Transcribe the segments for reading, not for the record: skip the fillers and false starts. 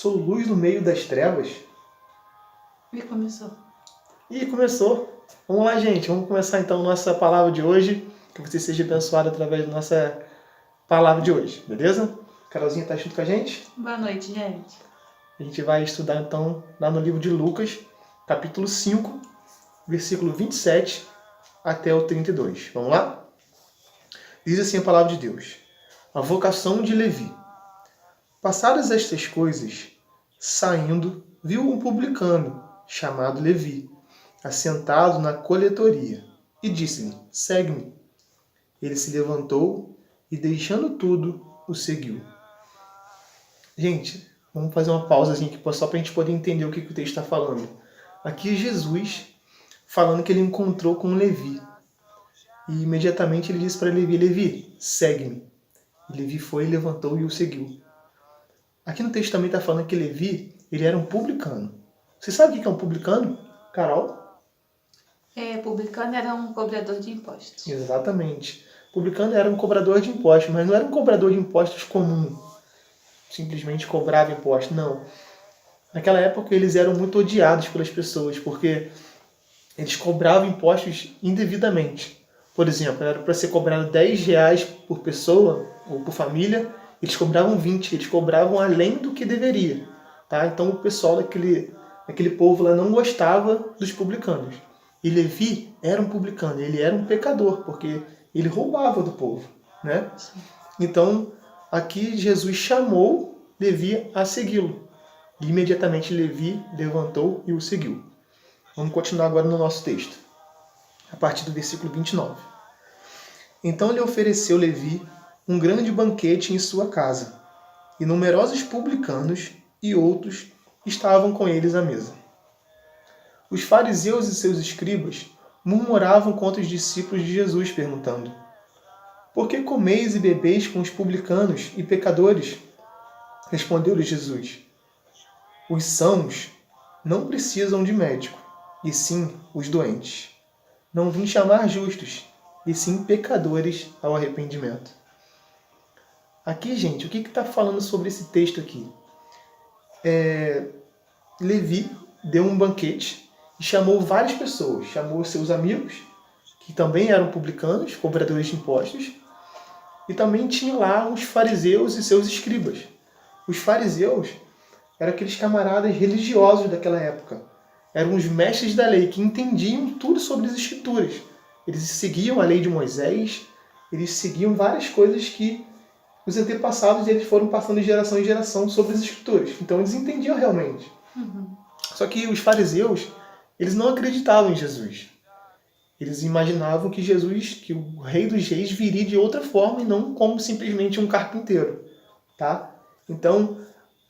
Sou luz no meio das trevas. E começou. E começou. Vamos lá, gente. Vamos começar então nossa palavra de hoje. Que você seja abençoado através da nossa palavra de hoje, beleza? Carolzinha tá junto com a gente? Boa noite, gente. A gente vai estudar então lá no livro de Lucas, capítulo 5, versículo 27 até o 32. Vamos lá? Diz assim a palavra de Deus. A vocação de Levi. Passadas estas coisas, saindo, viu um publicano, chamado Levi, assentado na coletoria, e disse-lhe, segue-me. Ele se levantou e, deixando tudo, o seguiu. Gente, vamos fazer uma pausazinha aqui só para a gente poder entender o que o texto está falando. Aqui Jesus falando que ele encontrou com Levi. E imediatamente ele disse para Levi, Levi, segue-me. E Levi foi, levantou e o seguiu. Aqui no texto também está falando que Levi, ele era um publicano. Você sabe o que é um publicano, Carol? Publicano era um cobrador de impostos. Exatamente. Publicano era um cobrador de impostos, mas não era um cobrador de impostos comum. Simplesmente cobrava impostos, não. Naquela época eles eram muito odiados pelas pessoas, porque eles cobravam impostos indevidamente. Por exemplo, era para ser cobrado R$10 por pessoa ou por família, eles cobravam 20, eles cobravam além do que deveria. Tá? Então o pessoal daquele povo lá não gostava dos publicanos. E Levi era um publicano, ele era um pecador, porque ele roubava do povo. Né? Então, aqui Jesus chamou Levi a segui-lo. E imediatamente Levi levantou e o seguiu. Vamos continuar agora no nosso texto, a partir do versículo 29. Então lhe ofereceu Levi um grande banquete em sua casa, e numerosos publicanos e outros estavam com eles à mesa. Os fariseus e seus escribas murmuravam contra os discípulos de Jesus, perguntando, por que comeis e bebeis com os publicanos e pecadores? Respondeu-lhe Jesus, os sãos não precisam de médico, e sim os doentes. Não vim chamar justos, e sim pecadores ao arrependimento. Aqui, gente, o que está falando sobre esse texto aqui? Levi deu um banquete e chamou várias pessoas. Chamou seus amigos, que também eram publicanos, cobradores de impostos, e também tinha lá os fariseus e seus escribas. Os fariseus eram aqueles camaradas religiosos daquela época. Eram os mestres da lei, que entendiam tudo sobre as escrituras. Eles seguiam a lei de Moisés, eles seguiam várias coisas que os antepassados eles foram passando de geração em geração sobre as escrituras. Então eles entendiam realmente. Só que os fariseus, eles não acreditavam em Jesus. Eles imaginavam que Jesus, que o rei dos reis, viria de outra forma e não como simplesmente um carpinteiro. Tá? Então,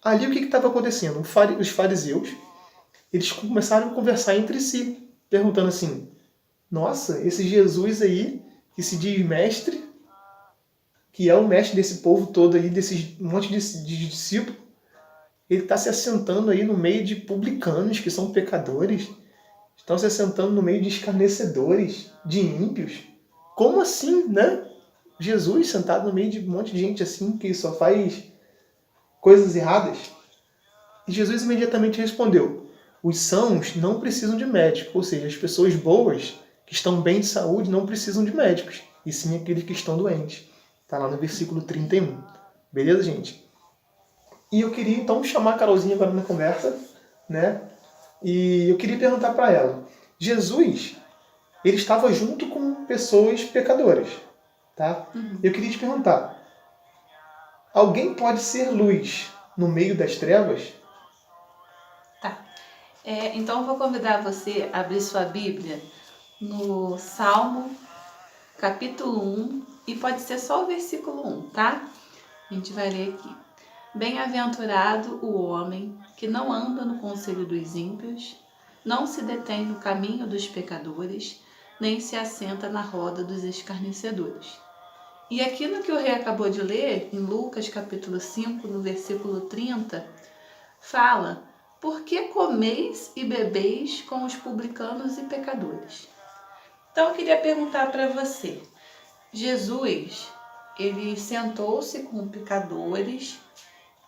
ali o que estava acontecendo? Os fariseus, eles começaram a conversar entre si, perguntando assim, nossa, esse Jesus aí, que se diz mestre, que é o mestre desse povo todo aí, desse monte de discípulos, ele está se assentando aí no meio de publicanos, que são pecadores, estão se assentando no meio de escarnecedores, de ímpios. Como assim, né? Jesus sentado no meio de um monte de gente assim, que só faz coisas erradas? E Jesus imediatamente respondeu, os sãos não precisam de médico, ou seja, as pessoas boas, que estão bem de saúde, não precisam de médicos, e sim aqueles que estão doentes. Está lá no versículo 31. Beleza, gente? E eu queria então chamar a Carolzinha agora na conversa, né? E eu queria perguntar para ela, Jesus, ele estava junto com pessoas pecadoras, tá? Eu queria te perguntar, alguém pode ser luz no meio das trevas? Tá. Então eu vou convidar você a abrir sua Bíblia no Salmo, capítulo 1, e pode ser só o versículo 1, tá? A gente vai ler aqui. Bem-aventurado o homem que não anda no conselho dos ímpios, não se detém no caminho dos pecadores, nem se assenta na roda dos escarnecedores. E aqui no que o rei acabou de ler, em Lucas capítulo 5, no versículo 30, fala, por que comeis e bebeis com os publicanos e pecadores? Então eu queria perguntar para você, Jesus, ele sentou-se com pecadores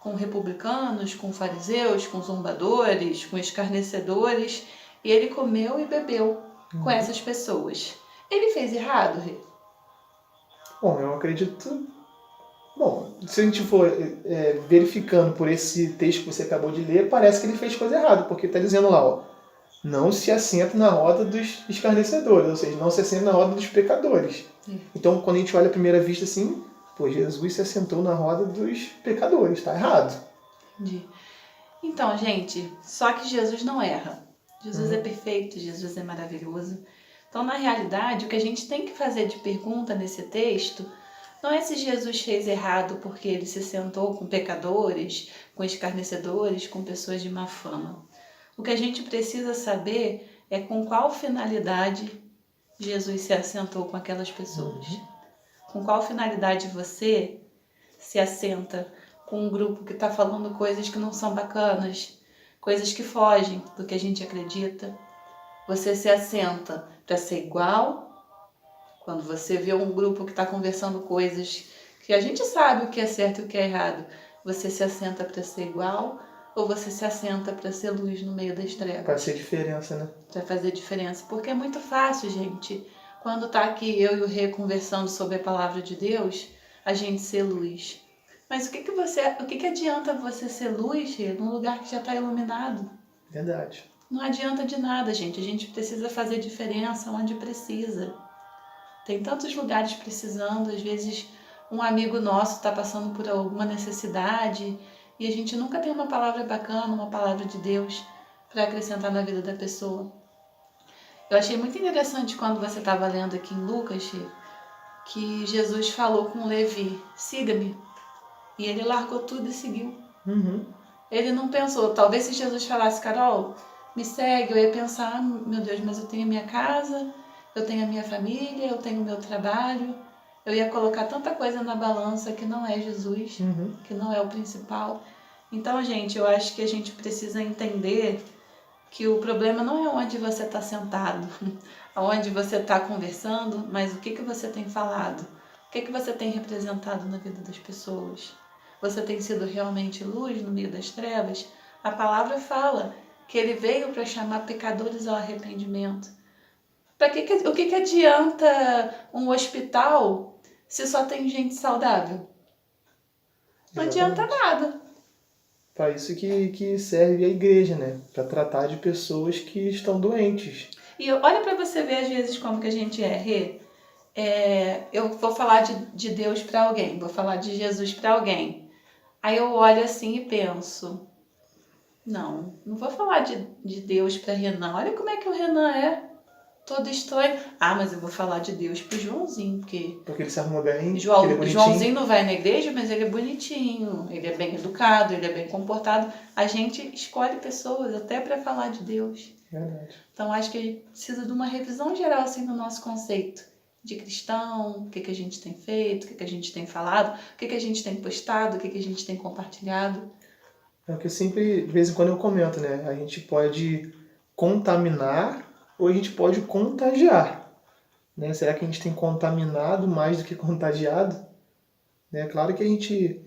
com republicanos, com fariseus, com zombadores, com escarnecedores, e ele comeu e bebeu com essas pessoas. Ele fez errado, Rê? Bom, eu acredito... Bom, se a gente for verificando por esse texto que você acabou de ler, parece que ele fez coisa errada, porque está dizendo lá, ó, não se assenta na roda dos escarnecedores, ou seja, não se assenta na roda dos pecadores. Então, quando a gente olha à primeira vista assim, pô, Jesus se assentou na roda dos pecadores, está errado. Entendi. Então, gente, só que Jesus não erra. Jesus é perfeito, Jesus é maravilhoso. Então, na realidade, o que a gente tem que fazer de pergunta nesse texto não é se Jesus fez errado porque ele se sentou com pecadores, com escarnecedores, com pessoas de má fama. O que a gente precisa saber é com qual finalidade Jesus se assentou com aquelas pessoas. Com qual finalidade você se assenta com um grupo que está falando coisas que não são bacanas, coisas que fogem do que a gente acredita. Você se assenta para ser igual. Quando você vê um grupo que está conversando coisas que a gente sabe o que é certo e o que é errado, você se assenta para ser igual ou você se assenta para ser luz no meio das trevas? Para fazer diferença, né? Para fazer diferença. Porque é muito fácil, gente, quando tá aqui eu e o Rê conversando sobre a palavra de Deus, a gente ser luz. Mas o que adianta você ser luz, Rê, num lugar que já está iluminado? Verdade. Não adianta de nada, gente. A gente precisa fazer diferença onde precisa. Tem tantos lugares precisando, às vezes um amigo nosso está passando por alguma necessidade e a gente nunca tem uma palavra bacana, uma palavra de Deus para acrescentar na vida da pessoa. Eu achei muito interessante quando você estava lendo aqui em Lucas, que Jesus falou com Levi, siga-me. E ele largou tudo e seguiu. Ele não pensou, talvez se Jesus falasse, Carol, me segue, eu ia pensar, meu Deus, mas eu tenho a minha casa, eu tenho a minha família, eu tenho o meu trabalho. Eu ia colocar tanta coisa na balança que não é Jesus, que não é o principal. Então, gente, eu acho que a gente precisa entender que o problema não é onde você está sentado, onde você está conversando, mas o que você tem falado, o que você tem representado na vida das pessoas. Você tem sido realmente luz no meio das trevas? A palavra fala que ele veio para chamar pecadores ao arrependimento. O que adianta um hospital se só tem gente saudável? Não adianta nada. Para isso que serve a igreja, né? Para tratar de pessoas que estão doentes. E olha para você ver às vezes como que a gente é, Rê. Eu vou falar de Deus para alguém, vou falar de Jesus para alguém. Aí eu olho assim e penso, não vou falar de Deus para Renan. Olha como é que o Renan é. Todo estranho. Ah, mas eu vou falar de Deus pro Joãozinho, porque ele se arruma bem, ele é bonitinho. Joãozinho não vai na igreja, mas ele é bonitinho, ele é bem educado, ele é bem comportado. A gente escolhe pessoas até para falar de Deus. Verdade. Então acho que a gente precisa de uma revisão geral assim do nosso conceito de cristão, o que a gente tem feito, o que a gente tem falado, o que a gente tem postado, o que a gente tem compartilhado. É o que eu sempre, de vez em quando eu comento, né? A gente pode contaminar ou a gente pode contagiar, né? Será que a gente tem contaminado mais do que contagiado? Né? Claro que a gente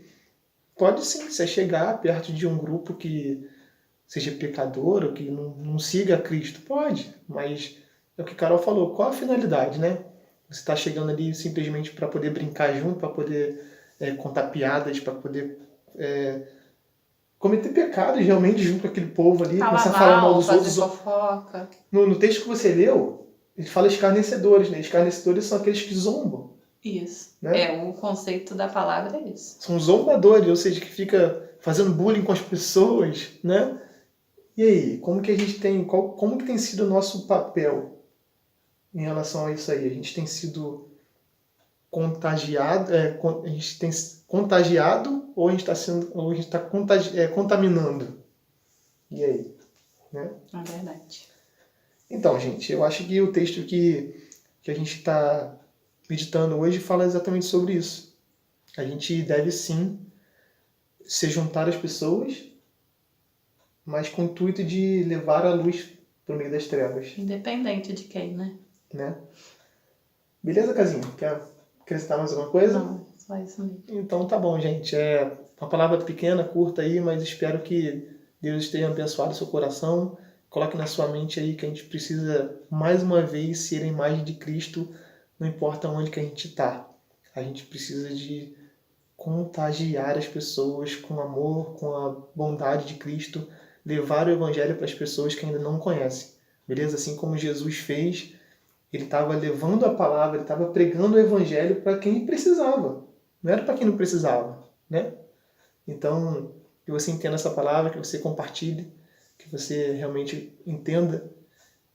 pode sim se chegar perto de um grupo que seja pecador ou que não siga a Cristo. Pode, mas é o que a Carol falou. Qual a finalidade, né? Você está chegando ali simplesmente para poder brincar junto, para poder contar piadas, para poder cometer pecados realmente junto com aquele povo ali, começar a falar mal dos outros. Fofoca. No texto que você leu, ele fala escarnecedores, né? Escarnecedores são aqueles que zombam. Isso. Né? O conceito da palavra é isso. São zombadores, ou seja, que fica fazendo bullying com as pessoas, né? E aí, como que a gente tem, como que tem sido o nosso papel em relação a isso aí? A gente tem sido contagiado, a gente tem contagiado ou a gente está contaminando? E aí? Né? É verdade. Então, gente, eu acho que o texto que a gente está meditando hoje fala exatamente sobre isso. A gente deve sim se juntar às pessoas, mas com o intuito de levar a luz para o meio das trevas. Independente de quem, né? Beleza, Casinha? Quer acrescentar mais alguma coisa? Não, Só isso mesmo. Então tá bom, gente. É uma palavra pequena, curta aí, mas espero que Deus tenha abençoado o seu coração. Coloque na sua mente aí que a gente precisa, mais uma vez, ser a imagem de Cristo, não importa onde que a gente está. A gente precisa de contagiar as pessoas com amor, com a bondade de Cristo, levar o Evangelho para as pessoas que ainda não conhecem. Beleza? Assim como Jesus fez, ele estava levando a palavra, ele estava pregando o Evangelho para quem precisava. Não era para quem não precisava, né? Então, que você entenda essa palavra, que você compartilhe, que você realmente entenda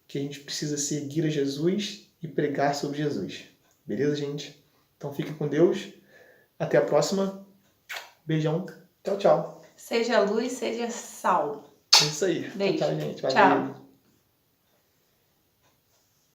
que a gente precisa seguir a Jesus e pregar sobre Jesus. Beleza, gente? Então fique com Deus. Até a próxima. Beijão. Tchau, tchau. Seja luz, seja sal. É isso aí. Beijo. Tchau, gente. Valeu. Tchau.